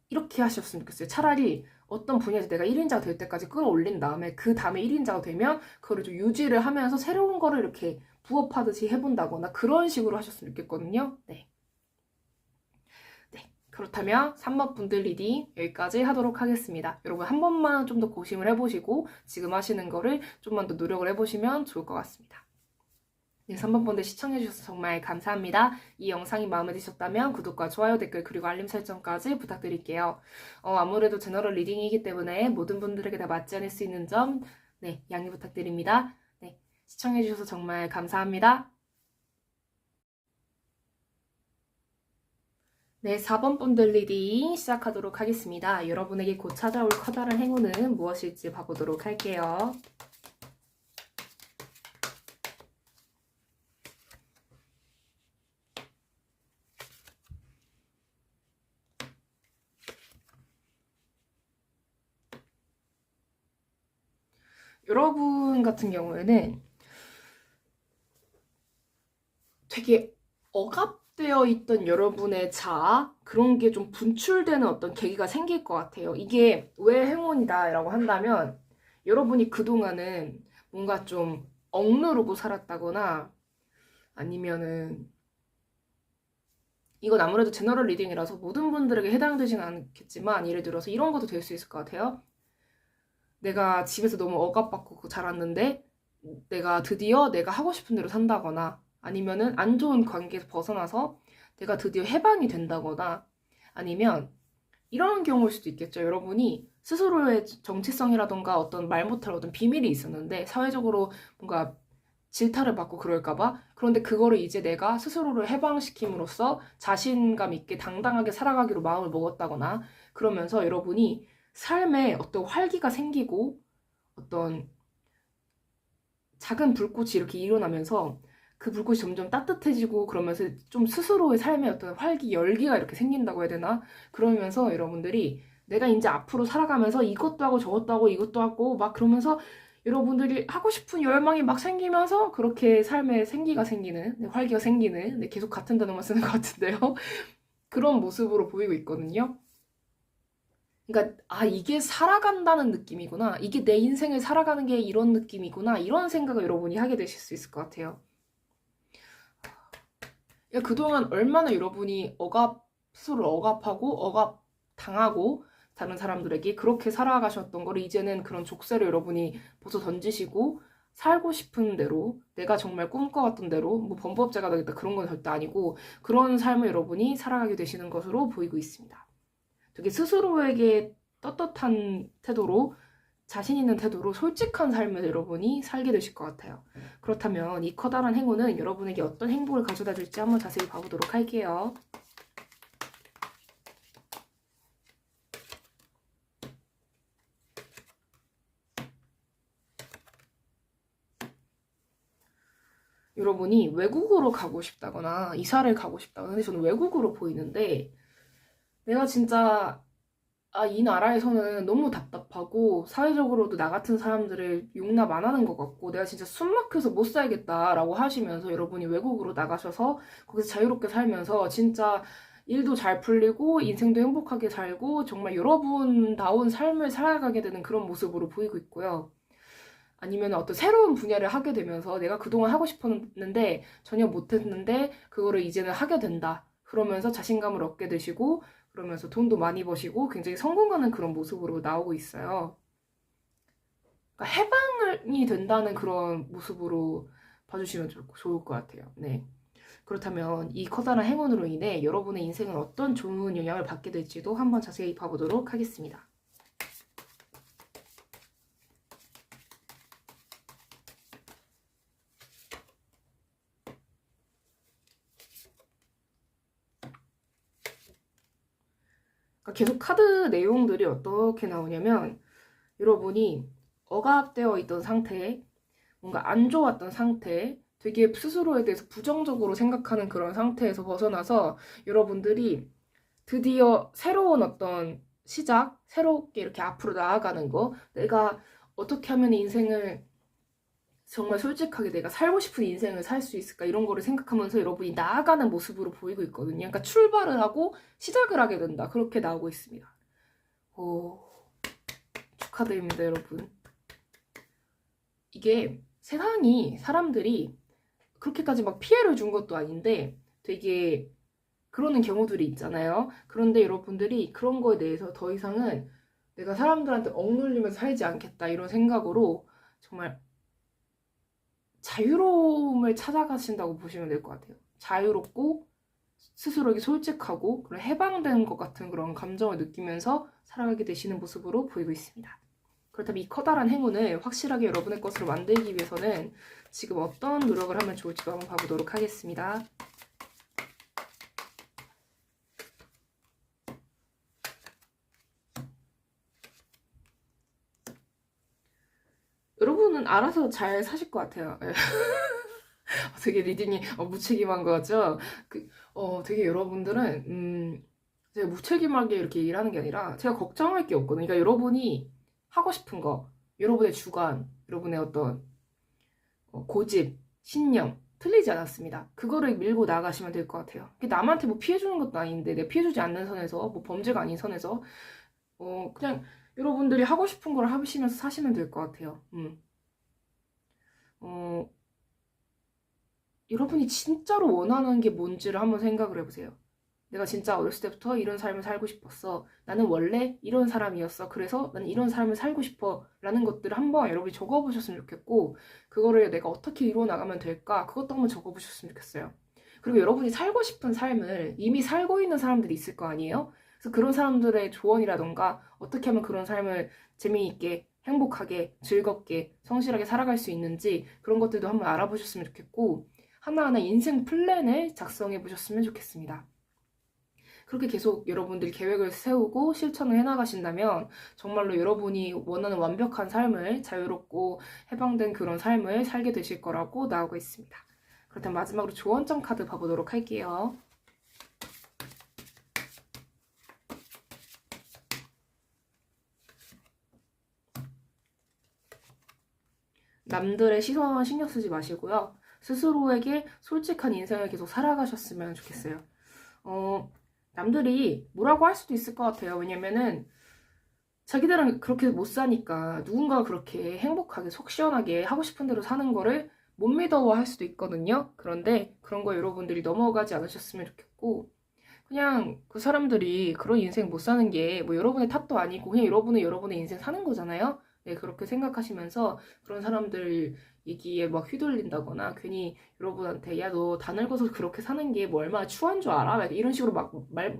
이렇게 하셨으면 좋겠어요. 차라리 어떤 분야에서 내가 1인자가 될 때까지 끌어올린 다음에 그 다음에 1인자가 되면 그거를 좀 유지를 하면서 새로운 거를 이렇게 부업하듯이 해본다거나 그런 식으로 하셨으면 좋겠거든요. 네. 그렇다면 3번 분들 리딩 여기까지 하도록 하겠습니다. 여러분 한 번만 좀 더 고심을 해보시고 지금 하시는 거를 좀만 더 노력을 해보시면 좋을 것 같습니다. 네, 3번 분들 시청해주셔서 정말 감사합니다. 이 영상이 마음에 드셨다면 구독과 좋아요, 댓글, 그리고 알림 설정까지 부탁드릴게요. 아무래도 제너럴 리딩이기 때문에 모든 분들에게 다 맞지 않을 수 있는 점, 네, 양해 부탁드립니다. 네, 시청해주셔서 정말 감사합니다. 네, 4번 분들 리딩 시작하도록 하겠습니다. 여러분에게 곧 찾아올 커다란 행운은 무엇일지 봐보도록 할게요. 여러분 같은 경우에는 되게 억압되어 있던 여러분의 자아, 그런 게 좀 분출되는 어떤 계기가 생길 것 같아요. 이게 왜 행운이다 라고 한다면, 여러분이 그동안은 뭔가 좀 억누르고 살았다거나, 아니면은 이건 아무래도 제너럴 리딩이라서 모든 분들에게 해당되진 않겠지만, 예를 들어서 이런 것도 될 수 있을 것 같아요. 내가 집에서 너무 억압받고 자랐는데 내가 드디어 내가 하고 싶은 대로 산다거나, 아니면은 안 좋은 관계에서 벗어나서 내가 드디어 해방이 된다거나, 아니면 이런 경우일 수도 있겠죠. 여러분이 스스로의 정체성이라던가 어떤 말 못할 어떤 비밀이 있었는데 사회적으로 뭔가 질타를 받고 그럴까봐, 그런데 그거를 이제 내가 스스로를 해방시킴으로써 자신감 있게 당당하게 살아가기로 마음을 먹었다거나, 그러면서 여러분이 삶에 어떤 활기가 생기고 어떤 작은 불꽃이 이렇게 일어나면서 그 불꽃이 점점 따뜻해지고, 그러면서 좀 스스로의 삶에 어떤 활기, 열기가 이렇게 생긴다고 해야 되나? 그러면서 여러분들이 내가 이제 앞으로 살아가면서 이것도 하고 저것도 하고 이것도 하고 막 그러면서 여러분들이 하고 싶은 열망이 막 생기면서 그렇게 삶에 생기가 생기는, 네, 활기가 생기는, 네, 계속 같은 단어만 쓰는 것 같은데요. 그런 모습으로 보이고 있거든요. 그러니까 이게 살아간다는 느낌이구나. 이게 내 인생을 살아가는 게 이런 느낌이구나. 이런 생각을 여러분이 하게 되실 수 있을 것 같아요. 그러니까 그동안 얼마나 여러분이 스스로를 억압하고 억압당하고 다른 사람들에게 그렇게 살아가셨던 거를 이제는 그런 족쇄를 여러분이 벗어 던지시고 살고 싶은 대로 내가 정말 꿈꿔왔던 대로 뭐 범법자가 되겠다 그런 건 절대 아니고 그런 삶을 여러분이 살아가게 되시는 것으로 보이고 있습니다. 되게 스스로에게 떳떳한 태도로 자신 있는 태도로 솔직한 삶을 여러분이 살게 되실 것 같아요. 그렇다면 이 커다란 행운은 여러분에게 어떤 행복을 가져다 줄지 한번 자세히 봐보도록 할게요. 여러분이 외국으로 가고 싶다거나 이사를 가고 싶다거나 근데 저는 외국으로 보이는데 내가 진짜 이 나라에서는 너무 답답하고 사회적으로도 나 같은 사람들을 용납 안 하는 것 같고 내가 진짜 숨 막혀서 못 살겠다라고 하시면서 여러분이 외국으로 나가셔서 거기서 자유롭게 살면서 진짜 일도 잘 풀리고 인생도 행복하게 살고 정말 여러분다운 삶을 살아가게 되는 그런 모습으로 보이고 있고요. 아니면 어떤 새로운 분야를 하게 되면서 내가 그동안 하고 싶었는데 전혀 못했는데 그거를 이제는 하게 된다. 그러면서 자신감을 얻게 되시고 그러면서 돈도 많이 버시고 굉장히 성공하는 그런 모습으로 나오고 있어요. 그러니까 해방이 된다는 그런 모습으로 봐주시면 좋을 것 같아요. 네. 그렇다면 이 커다란 행운으로 인해 여러분의 인생은 어떤 좋은 영향을 받게 될지도 한번 자세히 봐보도록 하겠습니다. 그러니까 계속 카드 내용들이 어떻게 나오냐면 여러분이 억압되어 있던 상태, 뭔가 안 좋았던 상태, 되게 스스로에 대해서 부정적으로 생각하는 그런 상태에서 벗어나서 여러분들이 드디어 새로운 어떤 시작, 새롭게 이렇게 앞으로 나아가는 거, 내가 어떻게 하면 인생을 정말 솔직하게 내가 살고 싶은 인생을 살 수 있을까 이런 거를 생각하면서 여러분이 나아가는 모습으로 보이고 있거든요. 그러니까 출발을 하고 시작을 하게 된다. 그렇게 나오고 있습니다. 오, 축하드립니다, 여러분. 이게 세상이 사람들이 그렇게까지 막 피해를 준 것도 아닌데 되게 그러는 경우들이 있잖아요. 그런데 여러분들이 그런 거에 대해서 더 이상은 내가 사람들한테 억눌리면서 살지 않겠다 이런 생각으로 정말 자유로움을 찾아가신다고 보시면 될 것 같아요. 자유롭고 스스로에게 솔직하고 그런 해방된 것 같은 그런 감정을 느끼면서 살아가게 되시는 모습으로 보이고 있습니다. 그렇다면 이 커다란 행운을 확실하게 여러분의 것으로 만들기 위해서는 지금 어떤 노력을 하면 좋을지도 한번 봐보도록 하겠습니다. 여러분은 알아서 잘 사실 것 같아요. 되게 리딩이 무책임한 거죠. 되게 여러분들은 제가 무책임하게 이렇게 일하는 게 아니라 제가 걱정할 게 없거든요. 그러니까 여러분이 하고 싶은 거, 여러분의 주관, 여러분의 어떤 고집, 신념 틀리지 않았습니다. 그거를 밀고 나가시면 될 것 같아요. 남한테 뭐 피해주는 것도 아닌데 내가 피해주지 않는 선에서 뭐 범죄가 아닌 선에서 그냥 여러분들이 하고 싶은 걸 하시면서 사시면 될 것 같아요. 어, 여러분이 진짜로 원하는 게 뭔지를 한번 생각을 해보세요. 내가 진짜 어렸을 때부터 이런 삶을 살고 싶었어. 나는 원래 이런 사람이었어. 그래서 나는 이런 삶을 살고 싶어. 라는 것들을 한번 여러분이 적어보셨으면 좋겠고, 그거를 내가 어떻게 이루어 나가면 될까? 그것도 한번 적어보셨으면 좋겠어요. 그리고 여러분이 살고 싶은 삶을 이미 살고 있는 사람들이 있을 거 아니에요? 그래서 그런 사람들의 조언이라던가, 어떻게 하면 그런 삶을 재미있게, 행복하게, 즐겁게, 성실하게 살아갈 수 있는지, 그런 것들도 한번 알아보셨으면 좋겠고, 하나하나 인생 플랜을 작성해 보셨으면 좋겠습니다. 그렇게 계속 여러분들이 계획을 세우고 실천을 해나가신다면 정말로 여러분이 원하는 완벽한 삶을 자유롭고 해방된 그런 삶을 살게 되실 거라고 나오고 있습니다. 그렇다면 마지막으로 조언점 카드 봐보도록 할게요. 남들의 시선 신경 쓰지 마시고요. 스스로에게 솔직한 인생을 계속 살아가셨으면 좋겠어요. 남들이 뭐라고 할 수도 있을 것 같아요. 왜냐면은 자기들은 그렇게 못 사니까 누군가 그렇게 행복하게 속 시원하게 하고 싶은 대로 사는 거를 못 믿어할 수도 있거든요. 그런데 그런 거 여러분들이 넘어가지 않으셨으면 좋겠고, 그냥 그 사람들이 그런 인생 못 사는 게 뭐 여러분의 탓도 아니고 그냥 여러분은 여러분의 인생 사는 거잖아요. 네, 그렇게 생각하시면서 그런 사람들 얘기에 막 휘둘린다거나 괜히 여러분한테 야, 너 다 늙어서 그렇게 사는 게 뭐 얼마나 추한 줄 알아? 막 이런 식으로 말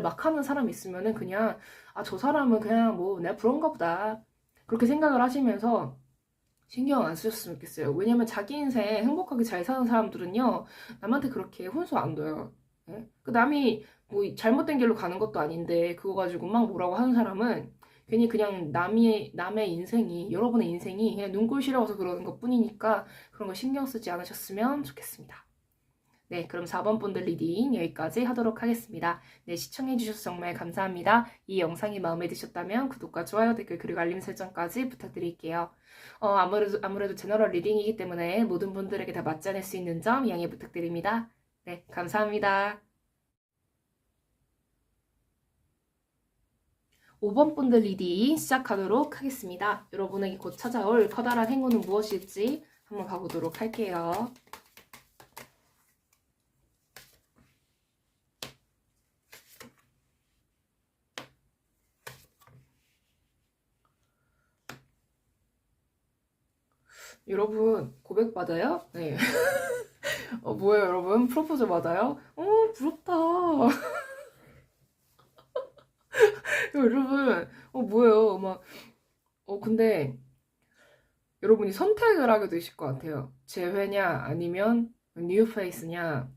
막 하는 사람 있으면은 그냥 아, 저 사람은 그냥 뭐 내가 부러운가 보다. 그렇게 생각을 하시면서 신경 안 쓰셨으면 좋겠어요. 왜냐면 자기 인생 행복하게 잘 사는 사람들은요, 남한테 그렇게 혼수 안 둬요. 예? 그 남이 뭐 잘못된 길로 가는 것도 아닌데, 그거 가지고 막 뭐라고 하는 사람은 괜히 그냥 남의 인생이, 여러분의 인생이 그냥 눈꼴시러워서 그러는 것 뿐이니까 그런 거 신경 쓰지 않으셨으면 좋겠습니다. 네, 그럼 4번 본드 리딩 여기까지 하도록 하겠습니다. 네, 시청해주셔서 정말 감사합니다. 이 영상이 마음에 드셨다면 구독과 좋아요, 댓글, 그리고 알림 설정까지 부탁드릴게요. 아무래도 제너럴 리딩이기 때문에 모든 분들에게 다 맞지 않을 수 있는 점 양해 부탁드립니다. 네, 감사합니다. 5번 본드 리딩 시작하도록 하겠습니다. 여러분에게 곧 찾아올 커다란 행운은 무엇일지 한번 봐보도록 할게요. 여러분 고백 받아요? 네. 뭐예요 여러분? 프로포즈 받아요? 부럽다. 여러분 뭐예요? 막 근데 여러분이 선택을 하게 되실 것 같아요. 재회냐 아니면 뉴 페이스냐.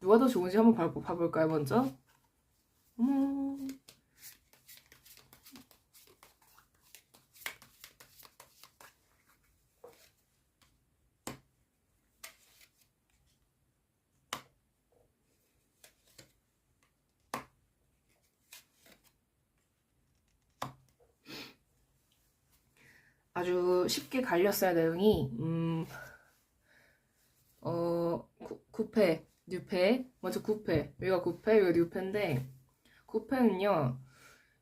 누가 더 좋은지 한번 봐볼까요 먼저? 아주 쉽게 갈렸어요 내용이. 9패, 뉴패. 먼저 9패. 여기가 9패, 여기가 뉴패인데 9패는요.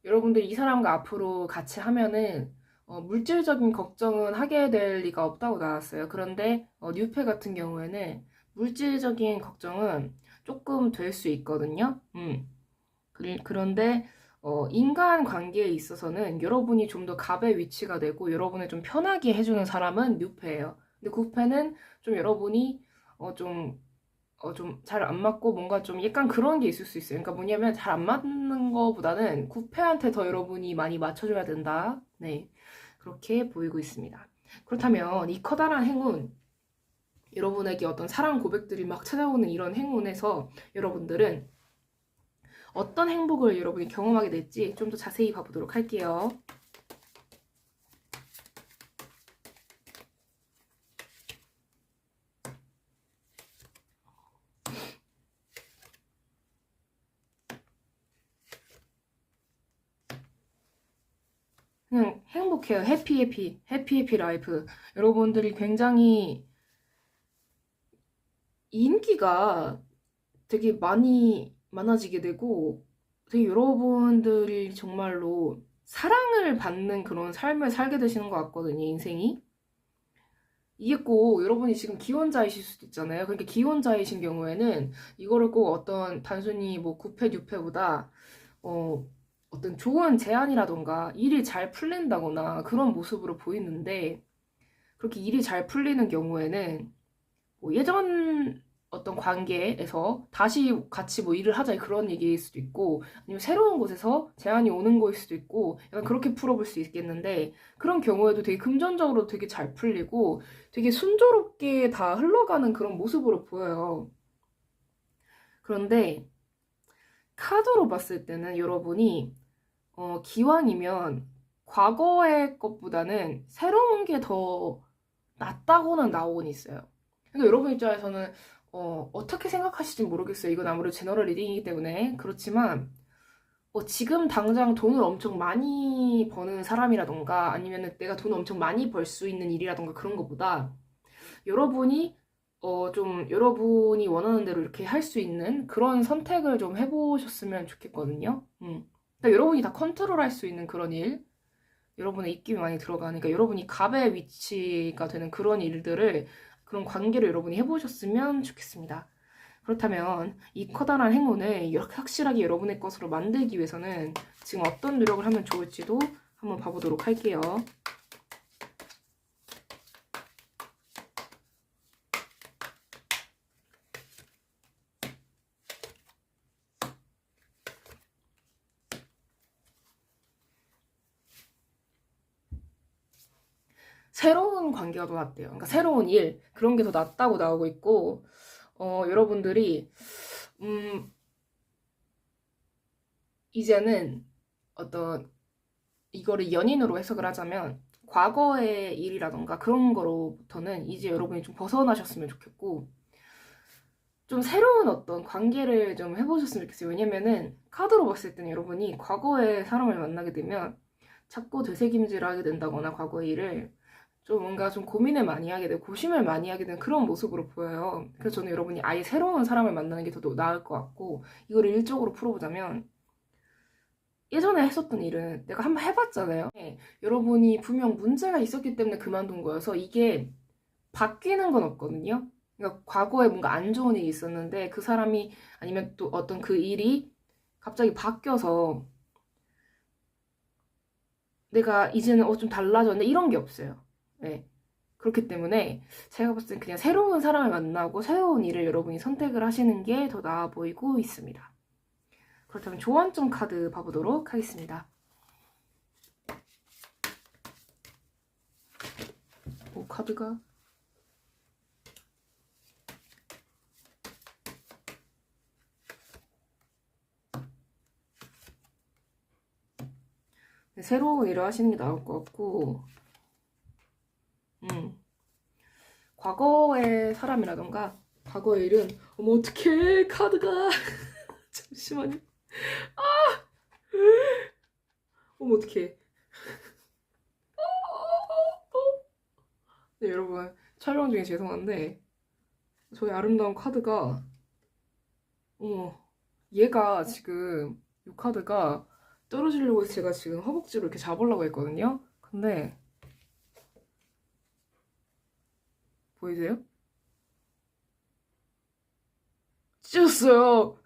여러분들 이 사람과 앞으로 같이 하면은 물질적인 걱정은 하게 될 리가 없다고 나왔어요. 그런데 뉴페 같은 경우에는 물질적인 걱정은 조금 될 수 있거든요. 그런데 인간 관계에 있어서는 여러분이 좀 더 갑의 위치가 되고 여러분을 좀 편하게 해주는 사람은 뉴페예요. 근데 구페는 좀 여러분이 좀 잘 안 맞고 뭔가 좀 약간 그런 게 있을 수 있어요. 그러니까 뭐냐면 잘 안 맞는 거보다는 구패한테 더 여러분이 많이 맞춰줘야 된다. 네. 그렇게 보이고 있습니다. 그렇다면 이 커다란 행운, 여러분에게 어떤 사랑 고백들이 막 찾아오는 이런 행운에서 여러분들은 어떤 행복을 여러분이 경험하게 될지 좀 더 자세히 봐보도록 할게요. 그냥 행복해요. 해피 라이프. 여러분들이 굉장히 인기가 되게 많아지게 되고 되게 여러분들이 정말로 사랑을 받는 그런 삶을 살게 되시는 것 같거든요, 인생이. 이게 꼭 여러분이 지금 기혼자이실 수도 있잖아요. 그러니까 기혼자이신 경우에는 이거를 꼭 어떤 단순히 뭐 9패, 6패보다 어떤 좋은 제안이라던가 일이 잘 풀린다거나 그런 모습으로 보이는데 그렇게 일이 잘 풀리는 경우에는 뭐 예전 어떤 관계에서 다시 같이 뭐 일을 하자 그런 얘기일 수도 있고 아니면 새로운 곳에서 제안이 오는 거일 수도 있고 약간 그렇게 풀어볼 수 있겠는데 그런 경우에도 되게 금전적으로 되게 잘 풀리고 되게 순조롭게 다 흘러가는 그런 모습으로 보여요. 그런데 카드로 봤을 때는 여러분이 기왕이면 과거의 것보다는 새로운 게 더 낫다고는 나오곤 있어요. 그러니까 여러분 입장에서는 어떻게 생각하실지 모르겠어요. 이건 아무래도 제너럴 리딩이기 때문에 그렇지만 지금 당장 돈을 엄청 많이 버는 사람이라던가 아니면 내가 돈을 엄청 많이 벌 수 있는 일이라던가 그런 것보다 여러분이 좀 여러분이 원하는 대로 이렇게 할 수 있는 그런 선택을 좀 해보셨으면 좋겠거든요. 그러니까 여러분이 다 컨트롤할 수 있는 그런 일, 여러분의 입김이 많이 들어가니까 여러분이 갑의 위치가 되는 그런 일들을, 그런 관계를 여러분이 해보셨으면 좋겠습니다. 그렇다면 이 커다란 행운을 이렇게 확실하게 여러분의 것으로 만들기 위해서는 지금 어떤 노력을 하면 좋을지도 한번 봐보도록 할게요. 새로운 관계가 더 낫대요. 그러니까 새로운 일, 그런 게 더 낫다고 나오고 있고, 여러분들이 이제는 어떤 이거를 연인으로 해석을 하자면 과거의 일이라던가 그런 거로부터는 이제 여러분이 좀 벗어나셨으면 좋겠고, 좀 새로운 어떤 관계를 좀 해보셨으면 좋겠어요. 왜냐면은 카드로 봤을 때는 여러분이 과거의 사람을 만나게 되면 자꾸 되새김질하게 된다거나 과거의 일을 좀 뭔가 좀 고민을 많이 하게 되고 고심을 많이 하게 되는 그런 모습으로 보여요. 그래서 저는 여러분이 아예 새로운 사람을 만나는 게 더 나을 것 같고, 이거를 일적으로 풀어보자면 예전에 했었던 일은 내가 한번 해봤잖아요. 네, 여러분이 분명 문제가 있었기 때문에 그만둔 거여서 이게 바뀌는 건 없거든요. 그러니까 과거에 뭔가 안 좋은 일이 있었는데 그 사람이 아니면 또 어떤 그 일이 갑자기 바뀌어서 내가 이제는 좀 달라졌네 이런 게 없어요. 네. 그렇기 때문에 제가 봤을 땐 그냥 새로운 사람을 만나고 새로운 일을 여러분이 선택을 하시는 게 더 나아 보이고 있습니다. 그렇다면 조언점 카드 봐보도록 하겠습니다. 카드가 새로운 일을 하시는 게 나을 것 같고, 과거의 사람이라던가 과거의 일은 어떡해 카드가 잠시만요. 어떡해. 네, 여러분 촬영 중에 죄송한데 저희 아름다운 카드가 얘가 지금 이 카드가 떨어지려고 해서 제가 지금 허벅지로 이렇게 잡으려고 했거든요. 근데 보이세요? 찢었어요.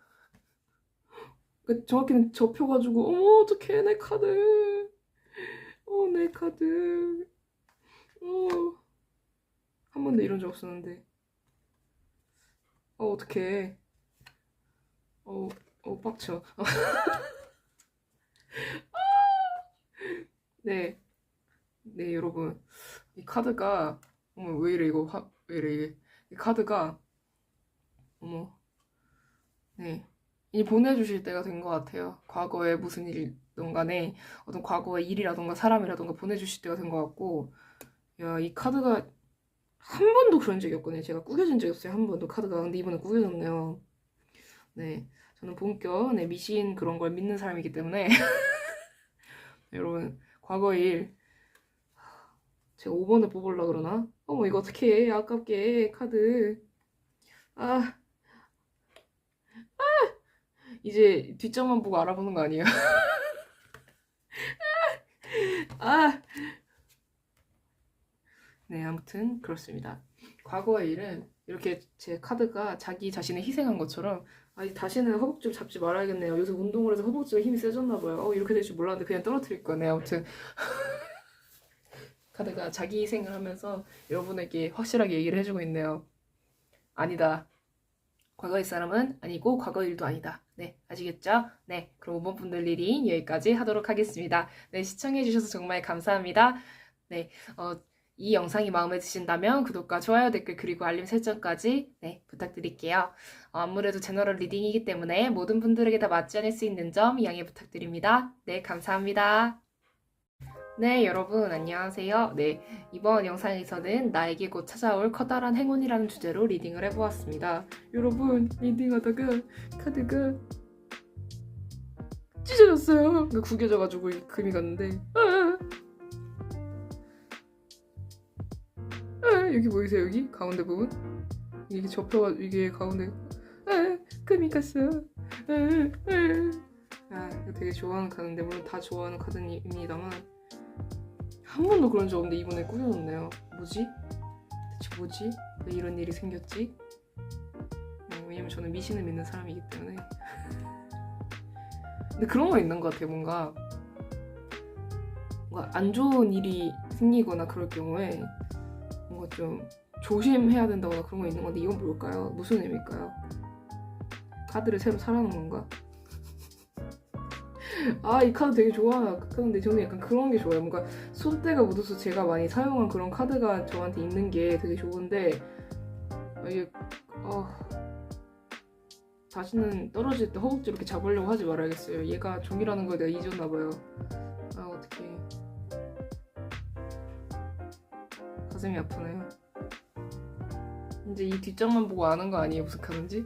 정확히는 접혀가지고 어떡해 내 카드. 내 카드. 한 번도 이런 적 없었는데. 어떡해. 빡쳐. 네. 네, 여러분. 이 카드가, 왜 이래, 이거, 왜 이래, 이게. 이 카드가, 네. 이 보내주실 때가 된 것 같아요. 과거에 무슨 일이든 간에, 어떤 과거의 일이라던가 사람이라던가 보내주실 때가 된 것 같고, 야, 이 카드가 한 번도 그런 적이 없거든요. 제가 꾸겨진 적이 없어요. 한 번도 카드가. 근데 이번에 꾸겨졌네요. 네. 저는 본격, 미신 그런 걸 믿는 사람이기 때문에. 여러분, 과거의 일, 제가 5번을 뽑으려고 그러나? 이거 어떻게 해? 아깝게, 카드. 아, 이제 뒷장만 보고 알아보는 거 아니에요? 아! 네, 아무튼, 그렇습니다. 과거의 일은 이렇게 제 카드가 자기 자신을 희생한 것처럼, 다시는 허벅지를 잡지 말아야겠네요. 요새 운동을 해서 허벅지가 힘이 세졌나봐요. 이렇게 될 줄 몰랐는데 그냥 떨어뜨릴 거네요. 아무튼. 카드가 자기 희생을 하면서 여러분에게 확실하게 얘기를 해주고 있네요. 아니다. 과거의 사람은 아니고 과거 일도 아니다. 네, 아시겠죠? 네, 그럼 5번 분들 리딩 여기까지 하도록 하겠습니다. 네, 시청해주셔서 정말 감사합니다. 네, 이 영상이 마음에 드신다면 구독과 좋아요, 댓글, 그리고 알림 설정까지 네, 부탁드릴게요. 아무래도 제너럴 리딩이기 때문에 모든 분들에게 다 맞지 않을 수 있는 점 양해 부탁드립니다. 네, 감사합니다. 네, 여러분 안녕하세요. 네, 이번 영상에서는 나에게 곧 찾아올 커다란 행운이라는 주제로 리딩을 해보았습니다. 여러분, 리딩하다가 카드가 찢어졌어요. 그러니까 구겨져가지고 이 금이 갔는데 여기 보이세요? 여기 가운데 부분 이게 접혀가지고 이게 가운데 금이 갔어요. 이거 되게 좋아하는 카드인데 물론 다 좋아하는 카드입니다만 한 번도 그런 적 없는데 이번에 꾸겨졌네요. 뭐지? 대체 뭐지? 왜 이런 일이 생겼지? 왜냐면 저는 미신을 믿는 사람이기 때문에. 근데 그런 거 있는 것 같아요. 뭔가 안 좋은 일이 생기거나 그럴 경우에 뭔가 좀 조심해야 된다거나 그런 거 있는 건데 이건 뭘까요? 무슨 의미일까요? 카드를 새로 사라는 건가? 이 카드 되게 좋아하는데 저는 약간 그런 게 좋아요. 뭔가 손때가 묻어서 제가 많이 사용한 그런 카드가 저한테 있는 게 되게 좋은데 이게 다시는 떨어질 때 허벅지 이렇게 잡으려고 하지 말아야겠어요. 얘가 종이라는 걸 내가 잊었나봐요. 어떡해. 가슴이 아프네요. 이제 이 뒷장만 보고 아는 거 아니에요? 무슨 카드인지?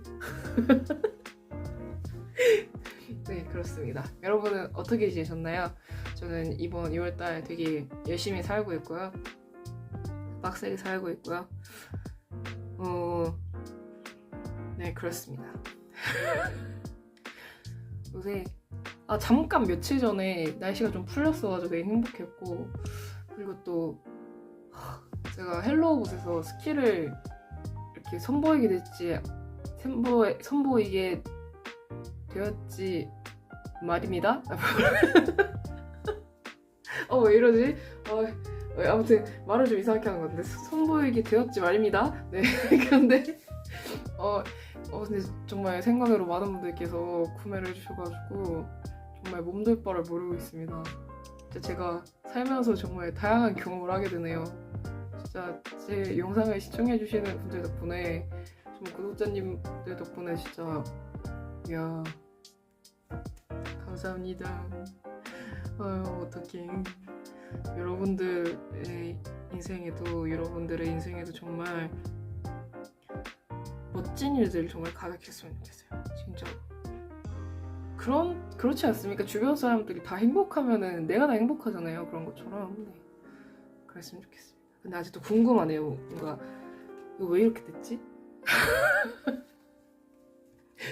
네, 그렇습니다. 여러분은 어떻게 지내셨나요? 저는 이번 2월달 되게 열심히 살고 있고요. 빡세게 살고 있고요. 네, 그렇습니다. 요새 잠깐 며칠 전에 날씨가 좀 풀렸어가지고 되게 행복했고 그리고 또 제가 헬로우봇에서 스킬을 이렇게 선보이게 되었지 말입니다. 왜 이러지? 아무튼 말을 좀 이상하게 한 건데 선보이게 되었지 말입니다. 네. 그런데 근데 정말 생각외로 많은 분들께서 구매를 해주셔가지고 정말 몸둘 바를 모르고 있습니다. 진짜 제가 살면서 정말 다양한 경험을 하게 되네요. 진짜 제 영상을 시청해주시는 분들 덕분에 정말 구독자님들 덕분에 진짜 이야 감사합니다. 어떡해. 여러분들의 인생에도 정말 멋진 일들 정말 가득했으면 좋겠어요. 진짜. 그렇지 않습니까? 주변 사람들이 다 행복하면은 내가 다 행복하잖아요. 그런 것처럼. 네. 그랬으면 좋겠습니다. 근데 아직도 궁금하네요. 뭔가 이거 왜 이렇게 됐지?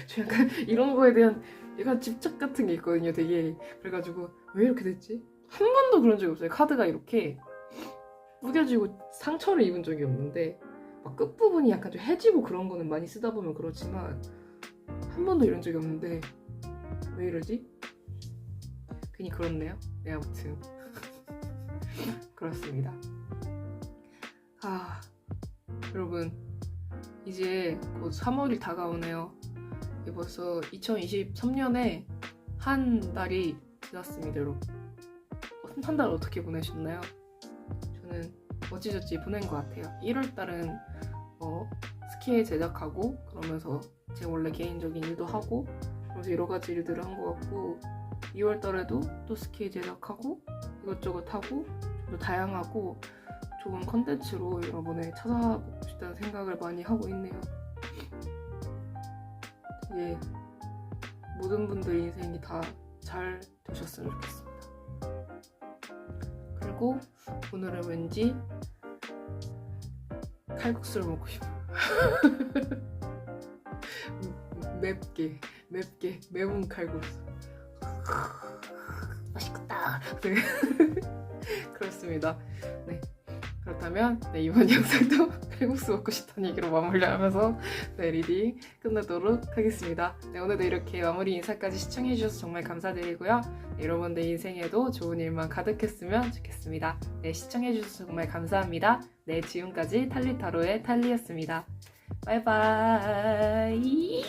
저 약간 이런 거에 대한 약간 집착 같은 게 있거든요. 되게. 그래가지고 왜 이렇게 됐지? 한 번도 그런 적이 없어요. 카드가 이렇게 구겨지고 상처를 입은 적이 없는데 막 끝부분이 약간 좀 해지고 그런 거는 많이 쓰다 보면 그렇지만 한 번도 이런 적이 없는데 왜 이러지? 괜히 그렇네요. 네, 아무튼 그렇습니다. 여러분 이제 곧 3월이 다가오네요. 벌써 2023년에 한 달이 지났습니다. 여러분 한 달 어떻게 보내셨나요? 저는 어찌저찌 보낸 것 같아요. 1월달은 스킬 제작하고 그러면서 제 원래 개인적인 일도 하고 그래서 여러 가지 일들을 한 것 같고 2월달에도 또 스킬 제작하고 이것저것 하고 좀 더 다양하고 좋은 컨텐츠로 여러분을 찾아보고 싶다는 생각을 많이 하고 있네요. 되게 모든 분들 인생이 다 잘 되셨으면 좋겠습니다. 그리고 오늘은 왠지 칼국수를 먹고 싶어요. 맵게 매운 칼국수. 맛있겠다. 네. 그렇습니다. 네. 그렇다면 이번 영상도 칼국수 먹고 싶다는 얘기로 마무리하면서 리딩 끝내도록 하겠습니다. 오늘도 이렇게 마무리 인사까지 시청해주셔서 정말 감사드리고요. 여러분들 인생에도 좋은 일만 가득했으면 좋겠습니다. 시청해주셔서 정말 감사합니다. 지금까지 탈리타로의 탈리였습니다. 바이바이.